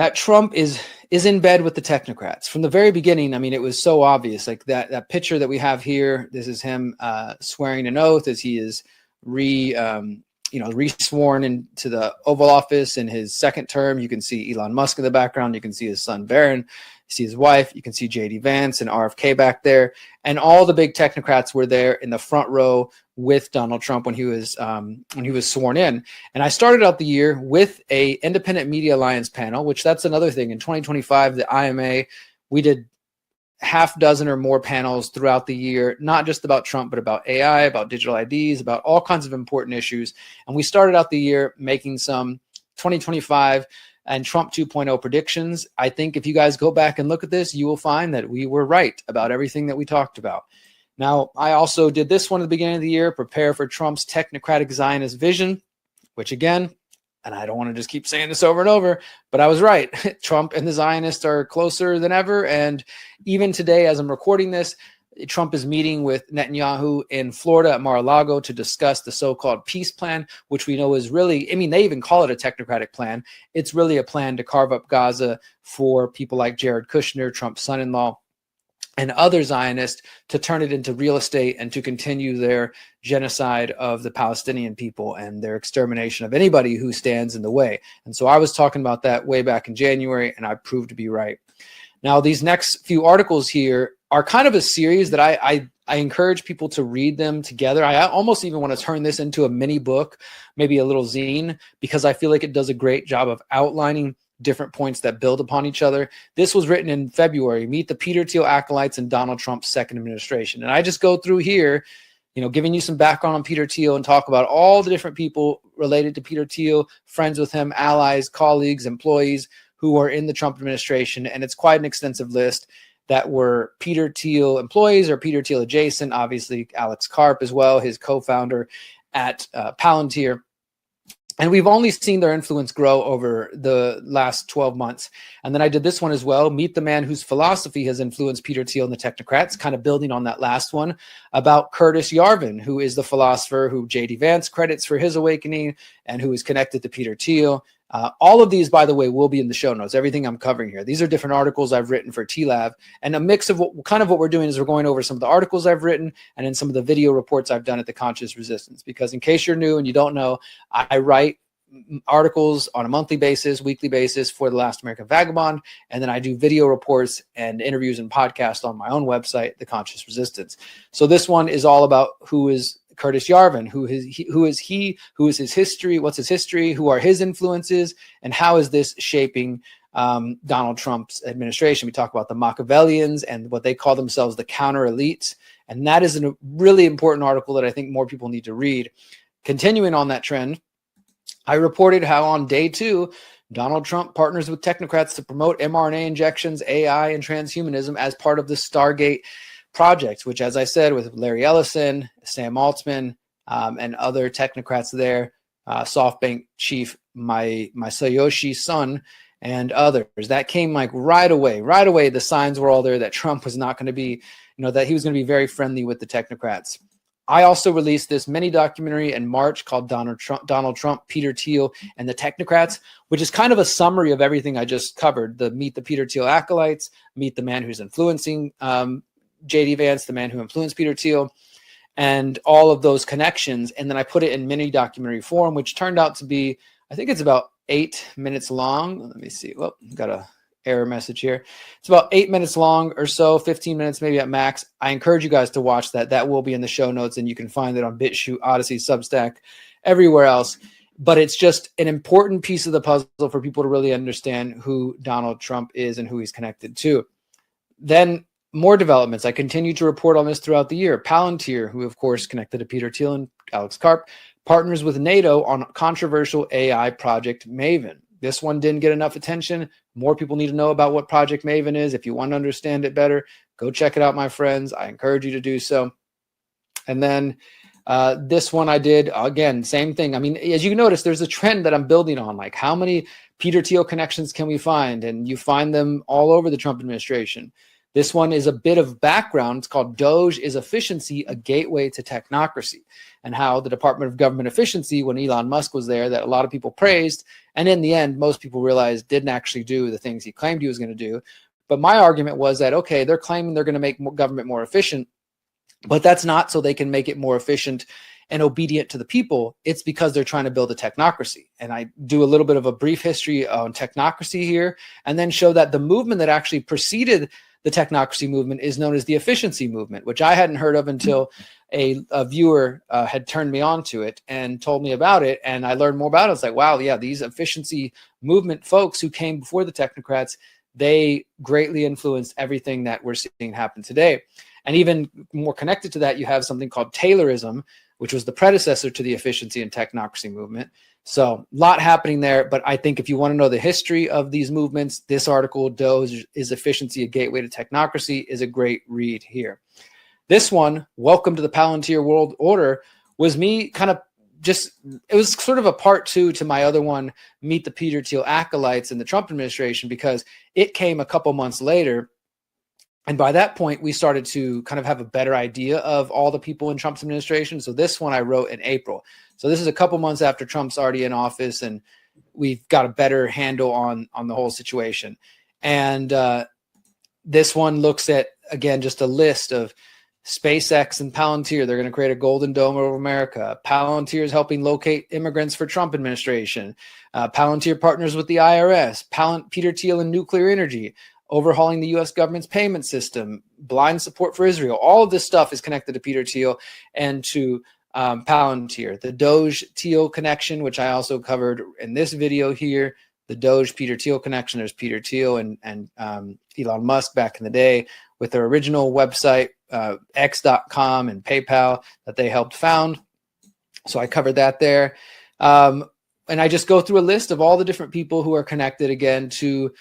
that Trump is in bed with the technocrats from the very beginning. I mean, it was so obvious. Like that picture that we have here. This is him swearing an oath as he is re-sworn into the Oval Office in his second term. You can see Elon Musk in the background. You can see his son Barron. You see his wife. You can see J.D. Vance and RFK back there, and all the big technocrats were there in the front row with Donald Trump when he was sworn in. And I started out the year with a Independent Media Alliance panel, which that's another thing. In 2025, the IMA, we did half dozen or more panels throughout the year, not just about Trump, but about AI, about digital IDs, about all kinds of important issues. And we started out the year making some 2025 and Trump 2.0 predictions. I think if you guys go back and look at this, you will find that we were right about everything that we talked about. Now, I also did this one at the beginning of the year, prepare for Trump's technocratic Zionist vision, which again, and I don't want to just keep saying this over and over, but I was right. Trump and the Zionists are closer than ever. And even today, as I'm recording this, Trump is meeting with Netanyahu in Florida at Mar-a-Lago to discuss the so-called peace plan, which we know is really, I mean, they even call it a technocratic plan. It's really a plan to carve up Gaza for people like Jared Kushner, Trump's son-in-law, and other Zionists to turn it into real estate and to continue their genocide of the Palestinian people and their extermination of anybody who stands in the way. And so I was talking about that way back in January, and I proved to be right. Now, these next few articles here are kind of a series that I encourage people to read them together. I almost even want to turn this into a mini book, maybe a little zine, because I feel like it does a great job of outlining different points that build upon each other. This was written in February, Meet the Peter Thiel Acolytes in Donald Trump's second administration. And I just go through here, giving you some background on Peter Thiel and talk about all the different people related to Peter Thiel, friends with him, allies, colleagues, employees who are in the Trump administration. And it's quite an extensive list that were Peter Thiel employees or Peter Thiel adjacent. Obviously, Alex Karp as well, his co-founder at Palantir. And we've only seen their influence grow over the last 12 months. And then I did this one as well, Meet the Man Whose Philosophy Has Influenced Peter Thiel and the Technocrats, kind of building on that last one, about Curtis Yarvin, who is the philosopher who J.D. Vance credits for his awakening and who is connected to Peter Thiel. All of these, by the way, will be in the show notes, everything I'm covering here. These are different articles I've written for TLAV, and a mix of what we're doing is we're going over some of the articles I've written and then some of the video reports I've done at the Conscious Resistance. Because in case you're new and you don't know, I write articles on a monthly basis, weekly basis for The Last American Vagabond, and then I do video reports and interviews and podcasts on my own website, The Conscious Resistance. So this one is all about who is Curtis Yarvin, who is his history, what's his history, who are his influences, and how is this shaping Donald Trump's administration. We talk about the Machiavellians and what they call themselves the counter elites, and that is a really important article that I think more people need to read. Continuing on that trend, I reported how on day 2, Donald Trump partners with technocrats to promote mRNA injections, AI, and transhumanism as part of the Stargate project, which, as I said, with Larry Ellison, Sam Altman, and other technocrats there, SoftBank chief Masayoshi Son, and others. That came like right away. Right away, the signs were all there that Trump was not going to be, that he was going to be very friendly with the technocrats. I also released this mini documentary in March called Donald Trump, Peter Thiel, and the Technocrats, which is kind of a summary of everything I just covered. The Meet the Peter Thiel Acolytes, Meet the Man Who's Influencing J.D. Vance, the man who influenced Peter Thiel, and all of those connections. And then I put it in mini documentary form, which turned out to be, I think it's about 8 minutes long. Let me see. Well, got a error message here. It's about 8 minutes long or so, 15 minutes maybe at max. I encourage you guys to watch that. That will be in the show notes, and you can find it on BitChute, Odyssey, Substack, everywhere else. But it's just an important piece of the puzzle for people to really understand who Donald Trump is and who he's connected to. Then more developments. I continue to report on this throughout the year. Palantir, who of course connected to Peter Thiel and Alex Karp, partners with NATO on controversial AI Project Maven. This one didn't get enough attention. More people need to know about what Project Maven is. If you want to understand it better, go check it out, my friends. I encourage you to do so. And then this one I did, again, same thing. I mean, as you notice, there's a trend that I'm building on, like how many Peter Thiel connections can we find? And you find them all over the Trump administration. This one is a bit of background. It's called Doge is Efficiency, a Gateway to Technocracy, and how the Department of Government Efficiency, when Elon Musk was there, that a lot of people praised, and in the end, most people realized didn't actually do the things he claimed he was going to do. But my argument was that, okay, they're claiming they're going to make government more efficient, but that's not so they can make it more efficient and obedient to the people. It's because they're trying to build a technocracy. And I do a little bit of a brief history on technocracy here, and then show that the movement that actually preceded the technocracy movement is known as the efficiency movement, which I hadn't heard of until a viewer had turned me on to it and told me about it. And I learned more about it. It's like, wow, yeah, these efficiency movement folks who came before the technocrats, they greatly influenced everything that we're seeing happen today. And even more connected to that, you have something called Taylorism, which was the predecessor to the efficiency and technocracy movement. So a lot happening there. But I think if you want to know the history of these movements, this article, Doge is Efficiency, a Gateway to Technocracy, is a great read here. This one, Welcome to the Palantir World Order, was me kind of just, it was sort of a part two to my other one, Meet the Peter Thiel Acolytes in the Trump administration, because it came a couple months later. And by that point, we started to kind of have a better idea of all the people in Trump's administration. So this one I wrote in April. So this is a couple months after Trump's already in office, and we've got a better handle on the whole situation. And this one looks at, again, just a list of SpaceX and Palantir. They're going to create a golden dome over America. Palantir is helping locate immigrants for Trump administration. Palantir partners with the IRS. Peter Thiel and nuclear energy. Overhauling the U.S. government's payment system, blind support for Israel. All of this stuff is connected to Peter Thiel and to Palantir. The Doge-Thiel connection, which I also covered in this video here, the Doge-Peter Thiel connection. There's Peter Thiel and Elon Musk back in the day with their original website, x.com and PayPal that they helped found. So I covered that there. And I just go through a list of all the different people who are connected, again, to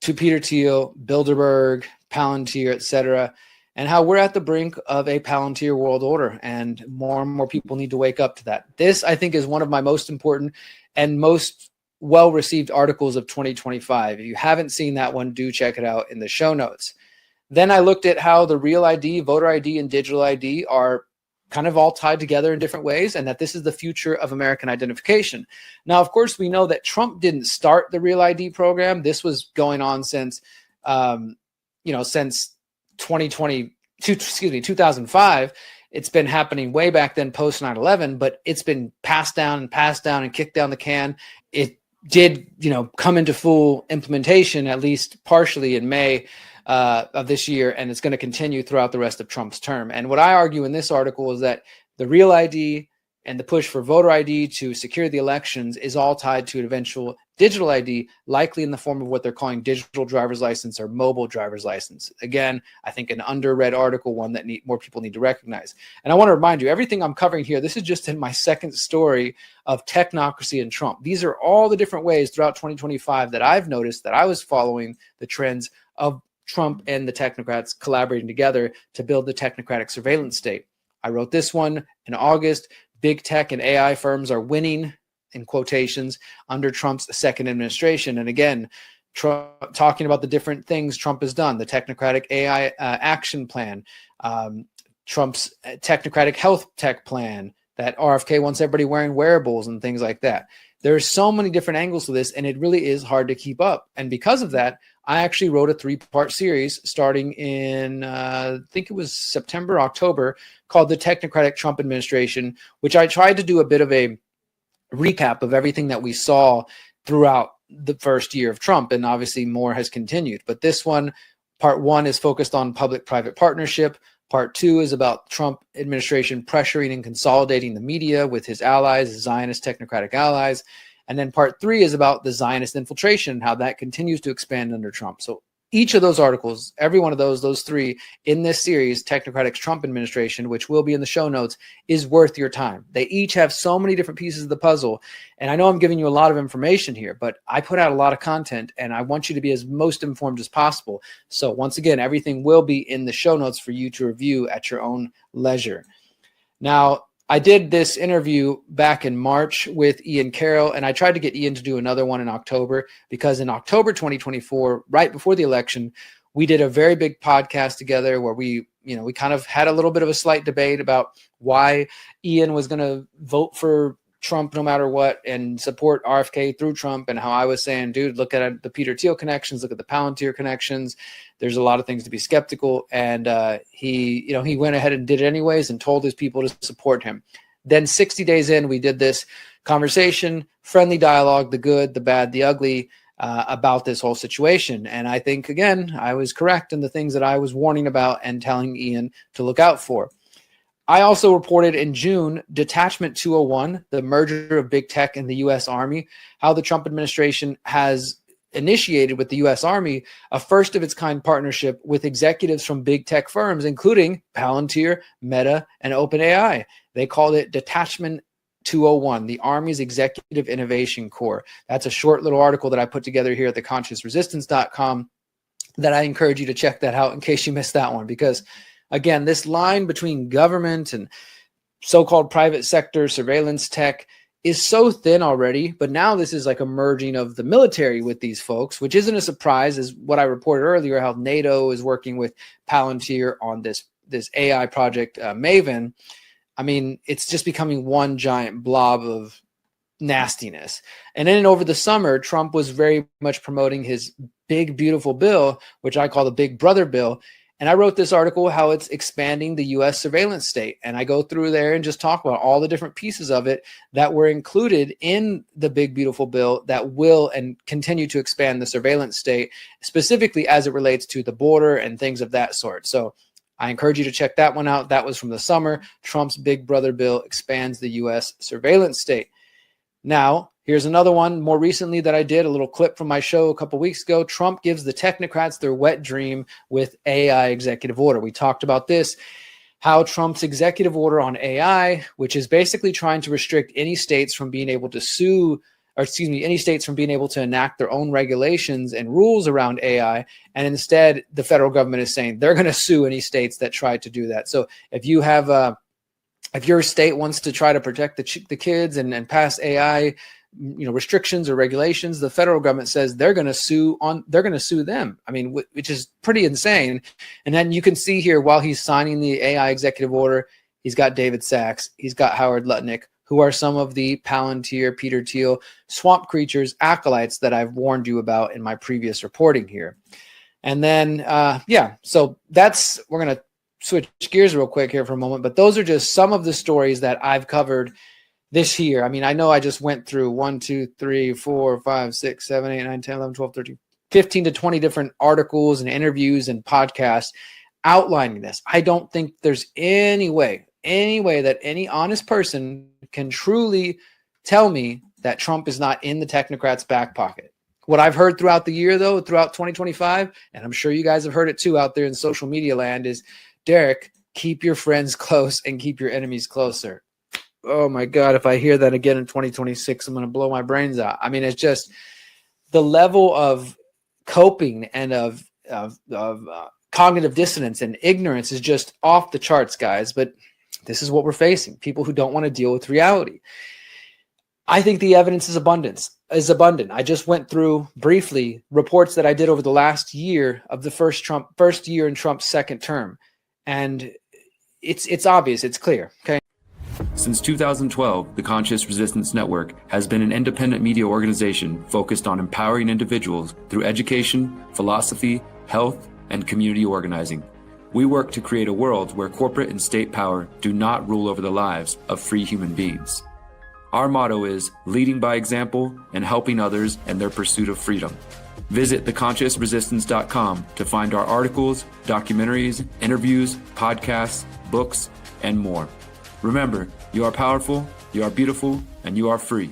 Peter Thiel, Bilderberg, Palantir, etc., and how we're at the brink of a Palantir world order, and more people need to wake up to that. This, I think, is one of my most important and most well-received articles of 2025. If you haven't seen that one, do check it out in the show notes. Then I looked at how the real ID, voter ID, and digital ID are kind of all tied together in different ways, and that this is the future of American identification. Now, of course, we know that Trump didn't start the Real ID program. This was going on since, since 2005. It's been happening way back then, post 9/11, but it's been passed down and kicked down the can. It did, come into full implementation, at least partially, in May of this year, and it's going to continue throughout the rest of Trump's term. And what I argue in this article is that the Real ID and the push for voter ID to secure the elections is all tied to an eventual digital ID, likely in the form of what they're calling digital driver's license or mobile driver's license. Again, I think an underread article, one that more people need to recognize. And I want to remind you, everything I'm covering here, this is just in my second story of technocracy and Trump. These are all the different ways throughout 2025 that I've noticed that I was following the trends of Trump and the technocrats collaborating together to build the technocratic surveillance state. I wrote this one in August. Big tech and AI firms are winning, in quotations, under Trump's second administration. And again, Trump, talking about the different things Trump has done, the technocratic AI action plan, Trump's technocratic health tech plan, that RFK wants everybody wearing wearables and things like that. There's so many different angles to this, and it really is hard to keep up. And because of that, I actually wrote a 3-part series starting in, I think it was September, October, called The Technocratic Trump Administration, which I tried to do a bit of a recap of everything that we saw throughout the first year of Trump. And obviously more has continued. But this one, part 1, is focused on public-private partnership. Part 2 is about Trump administration pressuring and consolidating the media with his allies, Zionist technocratic allies. And then part 3 is about the Zionist infiltration and how that continues to expand under Trump. So each of those articles, every one of those 3 in this series, Technocratic Trump Administration, which will be in the show notes, is worth your time. They each have so many different pieces of the puzzle. And I know I'm giving you a lot of information here, but I put out a lot of content and I want you to be as most informed as possible. So once again, everything will be in the show notes for you to review at your own leisure. Now, I did this interview back in March with Ian Carroll, and I tried to get Ian to do another one in October, because in October 2024, right before the election, We did a very big podcast together where we kind of had a little bit of a slight debate about why Ian was going to vote for Trump no matter what and support RFK through Trump, and how I was saying, dude, look at the Peter Thiel connections, look at the Palantir connections. There's a lot of things to be skeptical. And he went ahead and did it anyways and told his people to support him. Then 60 days in, we did this conversation, friendly dialogue, the good, the bad, the ugly, about this whole situation. And I think, again, I was correct in the things that I was warning about and telling Ian to look out for. I also reported in June, Detachment 201, the merger of big tech and the U.S. Army, how the Trump administration has initiated with the U.S. Army a first of its kind partnership with executives from big tech firms, including Palantir, Meta, and OpenAI. They called it Detachment 201, the Army's Executive Innovation Corps. That's a short little article that I put together here at theconsciousresistance.com that I encourage you to check that out in case you missed that one, because again, this line between government and so-called private sector surveillance tech is so thin already, but now this is like a merging of the military with these folks, which isn't a surprise, as what I reported earlier, how NATO is working with Palantir on this AI project, Maven. I mean, it's just becoming one giant blob of nastiness. And then over the summer, Trump was very much promoting his big, beautiful bill, which I call the Big Brother bill. And I wrote this article, how it's expanding the U.S. surveillance state. And I go through there and just talk about all the different pieces of it that were included in the big, beautiful bill that will and continue to expand the surveillance state, specifically as it relates to the border and things of that sort. So I encourage you to check that one out. That was from the summer. Trump's Big Brother bill expands the U.S. surveillance state. Now, here's another one more recently that I did, a little clip from my show a couple weeks ago. Trump gives the technocrats their wet dream with AI executive order. We talked about this, how Trump's executive order on AI, which is basically trying to restrict any states from being able to sue, or excuse me, any states from being able to enact their own regulations and rules around AI. And instead, the federal government is saying they're going to sue any states that try to do that. So if you have if your state wants to try to protect the kids and pass AI restrictions or regulations, the federal government says they're going to sue them. I mean, which is pretty insane. And then you can see here, while he's signing the AI executive order, he's got David Sachs, he's got Howard Lutnick, who are some of the Palantir, Peter Thiel, swamp creatures, acolytes that I've warned you about in my previous reporting here. And then, so we're going to switch gears real quick here for a moment, but those are just some of the stories that I've covered this year. I mean, I know I just went through 1, 2, 3, 4, 5, 6, 7, 8, 9, 10, 11, 12, 13, 15 to 20 different articles and interviews and podcasts outlining this. I don't think there's any way that any honest person can truly tell me that Trump is not in the technocrats' back pocket. What I've heard throughout the year, though, throughout 2025, and I'm sure you guys have heard it too out there in social media land, is, Derrick, keep your friends close and keep your enemies closer. Oh my God, if I hear that again in 2026, I'm going to blow my brains out. I mean, it's just the level of coping and of cognitive dissonance and ignorance is just off the charts, guys. But this is what we're facing, people who don't want to deal with reality. I think the evidence is abundant. I just went through briefly reports that I did over the last year of the first year in Trump's second term. And it's obvious, it's clear, okay? Since 2012, the Conscious Resistance Network has been an independent media organization focused on empowering individuals through education, philosophy, health, and community organizing. We work to create a world where corporate and state power do not rule over the lives of free human beings. Our motto is leading by example and helping others in their pursuit of freedom. Visit theconsciousresistance.com to find our articles, documentaries, interviews, podcasts, books, and more. Remember, you are powerful, you are beautiful, and you are free.